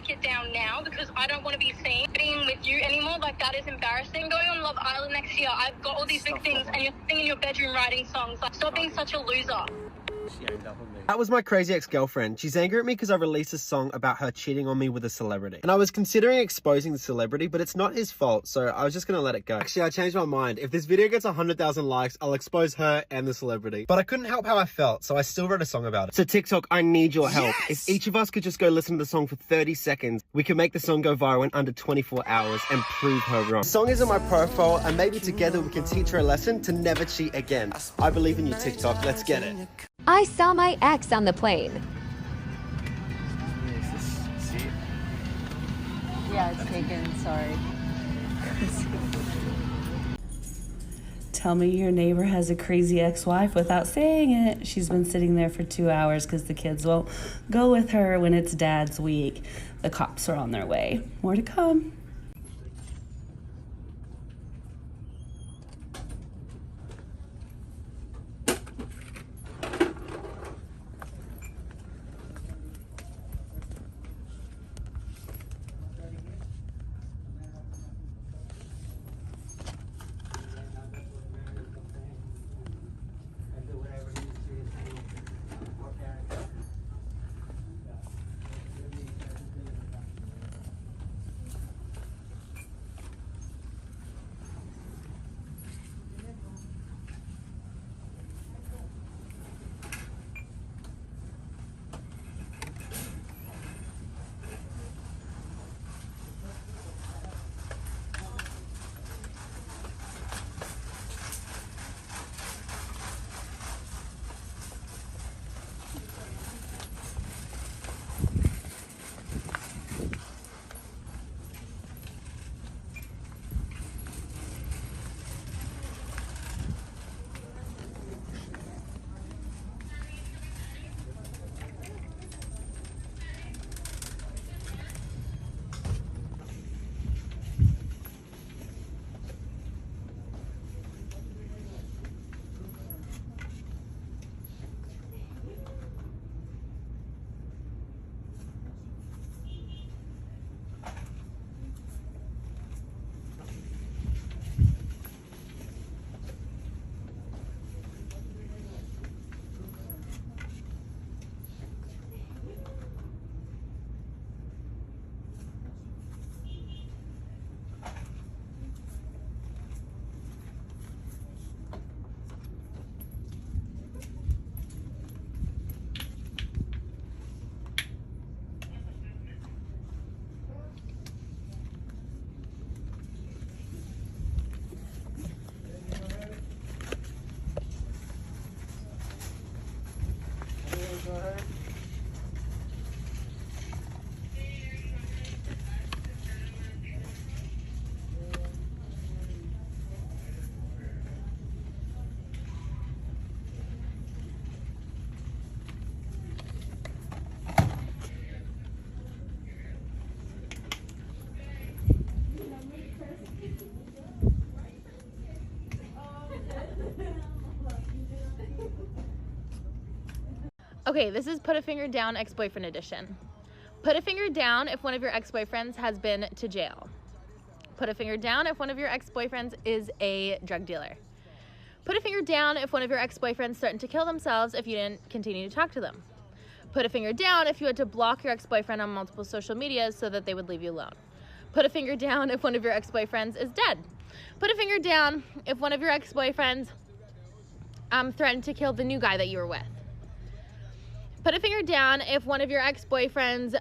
take it down now because I don't want to be seen being with you anymore. Like, that is embarrassing. Going on Love Island next year, I've got all these big things and you're sitting in your bedroom writing songs. Like, stop being such a loser. That was my crazy ex-girlfriend. She's angry at me because I released a song about her cheating on me with a celebrity. And I was considering exposing the celebrity, but it's not his fault, so I was just gonna let it go. Actually, I changed my mind. If this video gets 100,000 likes, I'll expose her and the celebrity. But I couldn't help how I felt, so I still wrote a song about it. So TikTok, I need your help. If each of us could just go listen to the song for 30 seconds, we could make the song go viral in under 24 hours and prove her wrong. The song is in my profile, and maybe together we can teach her a lesson to never cheat again. I believe in you, TikTok. Let's get it. I saw my ex on the plane. Yeah, it's taken, sorry. Tell me your neighbor has a crazy ex-wife without saying it. She's been sitting there for 2 hours because the kids won't go with her when it's dad's week. The cops are on their way. More to come. Okay, this is Put a Finger Down ex-boyfriend edition. Put a finger down if one of your ex-boyfriends has been to jail. Put a finger down if one of your ex-boyfriends is a drug dealer. Put a finger down if one of your ex-boyfriends threatened to kill themselves if you didn't continue to talk to them. Put a finger down if you had to block your ex-boyfriend on multiple social medias so that they would leave you alone. Put a finger down if one of your ex-boyfriends is dead. Put a finger down if one of your ex-boyfriends threatened to kill the new guy that you were with. Put a finger down if one of your ex-boyfriends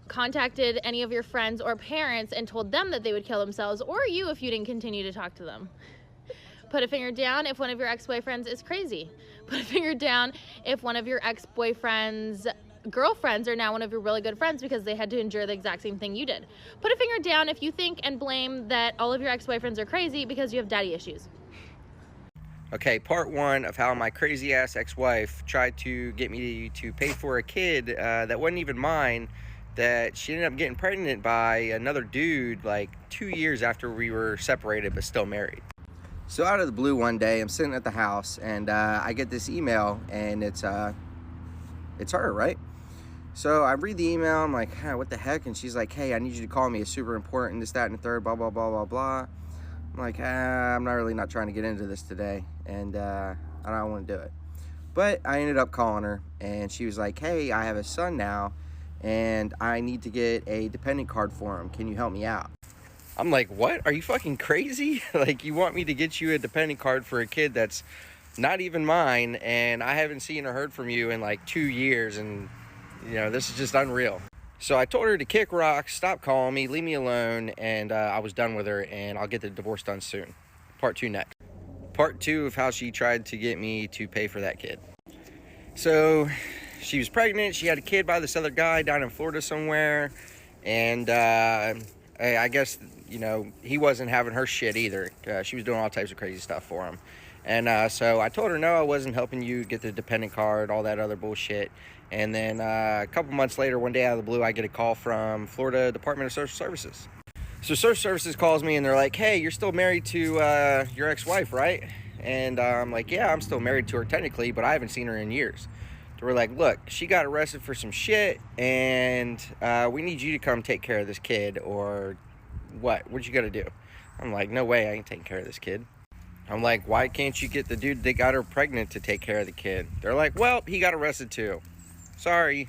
contacted any of your friends or parents and told them that they would kill themselves, or you if you didn't continue to talk to them. Put a finger down if one of your ex-boyfriends is crazy. Put a finger down if one of your ex-boyfriend's girlfriends are now one of your really good friends because they had to endure the exact same thing you did. Put a finger down if you think and blame that all of your ex-boyfriends are crazy because you have daddy issues. Okay, part one of how my crazy ass ex-wife tried to get me to pay for a kid that wasn't even mine, that she ended up getting pregnant by another dude like 2 years after we were separated but still married. So out of the blue one day, I'm sitting at the house and I get this email, and it's her, right? So I read the email, I'm like, what the heck? And she's like, hey, I need you to call me. It's super important, this, that, and the third, blah, blah, blah, blah, blah. I'm like, I'm not trying to get into this today, and I don't want to do it. But I ended up calling her, and she was like, hey, I have a son now, and I need to get a dependent card for him. Can you help me out? I'm like, what? Are you fucking crazy? Like, you want me to get you a dependent card for a kid that's not even mine, and I haven't seen or heard from you in like 2 years, and you know, this is just unreal. So I told her to kick rocks, stop calling me, leave me alone, and I was done with her, and I'll get the divorce done soon. Part 2 next. Part 2 of how she tried to get me to pay for that kid. So she was pregnant, she had a kid by this other guy down in Florida somewhere, and I guess, you know, he wasn't having her shit either. She was doing all types of crazy stuff for him. And so I told her, no, I wasn't helping you get the dependent card, all that other bullshit. And then a couple months later, one day out of the blue, I get a call from Florida Department of Social Services. So Social Services calls me and they're like, hey, you're still married to your ex-wife, right? And I'm like, yeah, I'm still married to her technically, but I haven't seen her in years. So we're like, look, she got arrested for some shit, and we need you to come take care of this kid, or what you gotta do? I'm like, no way, I ain't taking care of this kid. I'm like, why can't you get the dude that got her pregnant to take care of the kid? They're like, well, he got arrested too. Sorry.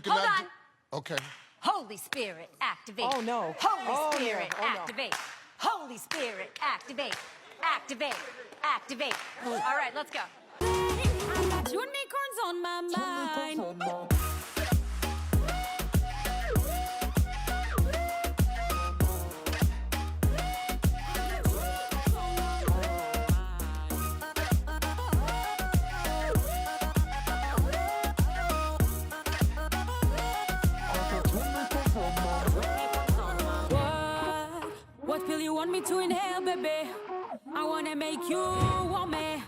Hold on. Okay. Holy Spirit, activate. Oh, no. Holy Spirit, no. Oh, no. activate. Holy Spirit, activate. Activate. Activate. All right, let's go. I got unicorns on my mind. What pill you want me to inhale, baby? I wanna make you want me.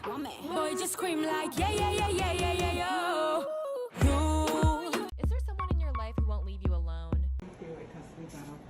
Boy, just scream like yeah, yeah, yeah, yeah, yeah, yeah, yo. You. Is there someone in your life who won't leave you alone?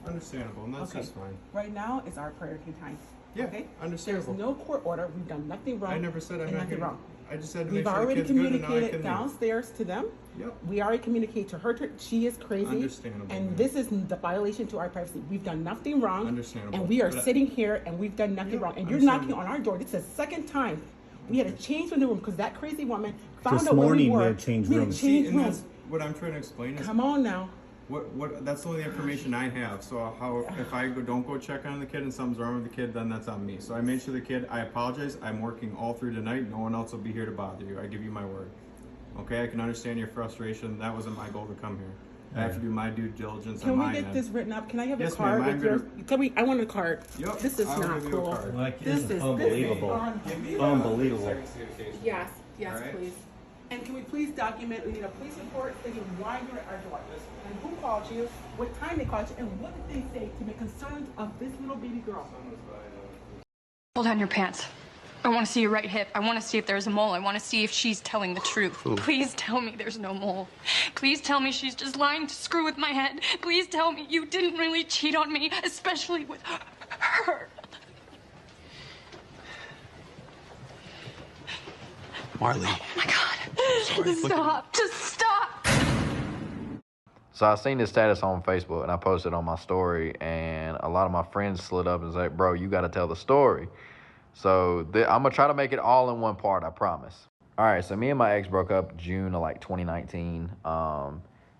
Understandable, and that's Okay. just fine. Right now is our priority time. Yeah, Okay? understandable. There's no court order. We've done nothing wrong. I never said I'm and not nothing gonna, wrong. I just said to We've make sure the already kid's good, and now I communicated can leave. downstairs to them. Yep. We already communicated to her. She is crazy. Understandable, And man. this is the violation to our privacy. We've done nothing wrong. Understandable. And we are But sitting here and we've done nothing Yep, wrong. And you're knocking understandable. on our door. This is the second time. We had to change from the room because that crazy woman found This out where we morning we were. had changed We had rooms. changed And rooms. that's what I'm trying to explain is Come on now. what that's the only information I have. So how if I don't go check on the kid and something's wrong with the kid, then that's on me. So I made sure the kid. I apologize. I'm working all through tonight. No one else will be here to bother you. I give you my word. Okay, I can understand your frustration. That wasn't my goal to come here. I have to do my due diligence on Can we my get end. this written up? Can I have Yes, a card ma'am, I'm with yours? gonna- Can we? I want a card. Yep, This is I'll not give you a cool. card. Like, This this is is unbelievable. Unbelievable. Yes, yes, please. And can we please document? We need a police report stating why you're at our door, and who called you, what time they called you, and what did they say to make concerns of this little baby girl. Pull down your pants. I want to see your right hip. I want to see if there's a mole. I want to see if she's telling the truth. Please tell me there's no mole. Please tell me she's just lying to screw with my head. Please tell me you didn't really cheat on me, especially with her. Marley. Oh my God. Stop. Just stop. So I seen this status on Facebook, and I posted on my story, and a lot of my friends slid up and said, bro, you got to tell the story. So I'm going to try to make it all in one part, I promise. All right, so me and my ex broke up June of like 2019.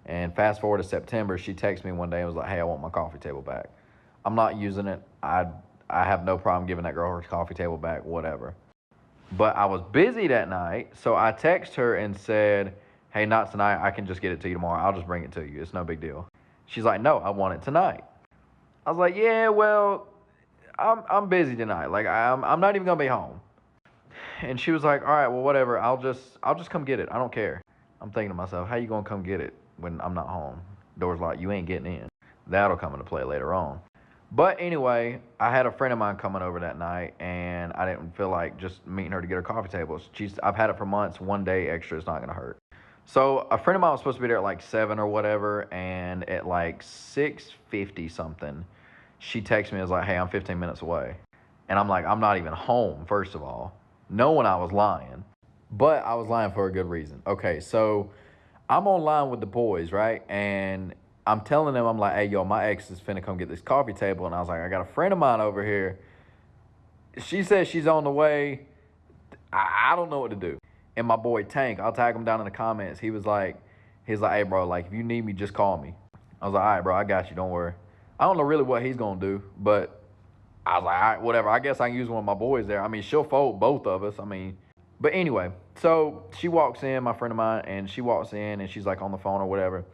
And fast forward to September, she texted me one day and was like, hey, I want my coffee table back. I'm not using it. I have no problem giving that girl her coffee table back, whatever. But I was busy that night, so I texted her and said, hey, not tonight. I can just get it to you tomorrow. I'll just bring it to you. It's no big deal. She's like, no, I want it tonight. I was like, yeah, well, I'm busy tonight. Like, I'm not even gonna be home. And she was like, all right, well, whatever. I'll just come get it. I don't care. I'm thinking to myself, how you gonna come get it? when I'm not home. Door's locked, you ain't getting in. That'll come into play later on. But anyway, I had a friend of mine coming over that night, and I didn't feel like just meeting her to get her coffee table. I've had it for months. One day extra is not going to hurt. So a friend of mine was supposed to be there at like 7 or whatever, and at like 6:50 something, she texted me and was like, hey, I'm 15 minutes away. And I'm like, I'm not even home, first of all. Knowing I was lying. But I was lying for a good reason. Okay, so I'm online with the boys, right? And I'm telling them, I'm like, hey, yo, my ex is finna come get this coffee table. And I was like, I got a friend of mine over here. She says she's on the way. I don't know what to do. And my boy Tank, I'll tag him down in the comments. He's like, hey, bro, like, if you need me, just call me. I was like, all right, bro, I got you. Don't worry. I don't know really what he's going to do, but I was like, all right, whatever. I guess I can use one of my boys there. I mean, she'll fold both of us. I mean, but anyway, so she walks in, my friend of mine, and she walks in and she's like on the phone or whatever.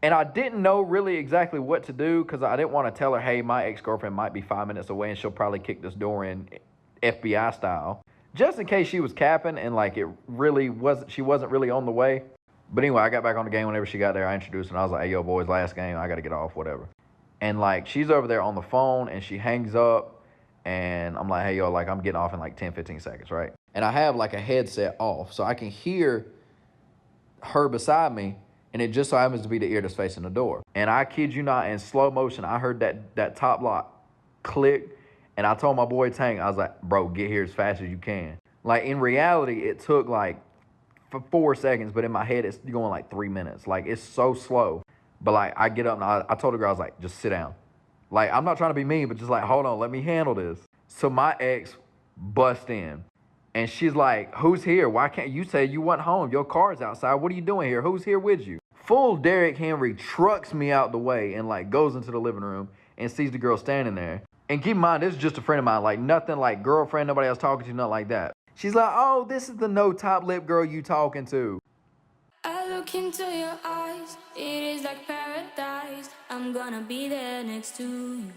And I didn't know really exactly what to do because I didn't want to tell her, hey, my ex-girlfriend might be 5 minutes away and she'll probably kick this door in FBI style. Just in case she was capping and like she wasn't really on the way. But anyway, I got back on the game whenever she got there. I introduced her and I was like, hey, yo, boys, last game. I got to get off, whatever. And like, she's over there on the phone and she hangs up and I'm like, hey, yo, like I'm getting off in like 10, 15 seconds, right? And I have like a headset off so I can hear her beside me. And it just so happens to be the ear that's facing the door. And I kid you not, in slow motion, I heard that top lock click. And I told my boy Tank, I was like, bro, get here as fast as you can. Like, in reality, it took like 4 seconds, but in my head, it's going like 3 minutes. Like, it's so slow. But like, I get up and I told the girl, I was like, just sit down. Like, I'm not trying to be mean, but just like, hold on, let me handle this. So my ex bust in. And she's like, who's here? Why can't you say you went home? Your car's outside. What are you doing here? Who's here with you? Full Derrick Henry trucks me out the way and like goes into the living room and sees the girl standing there. And keep in mind, this is just a friend of mine. Like nothing like girlfriend, nobody else talking to, nothing like that. She's like, oh, this is the no top lip girl you talking to. I look into your eyes, it is like paradise. I'm gonna be there next to you.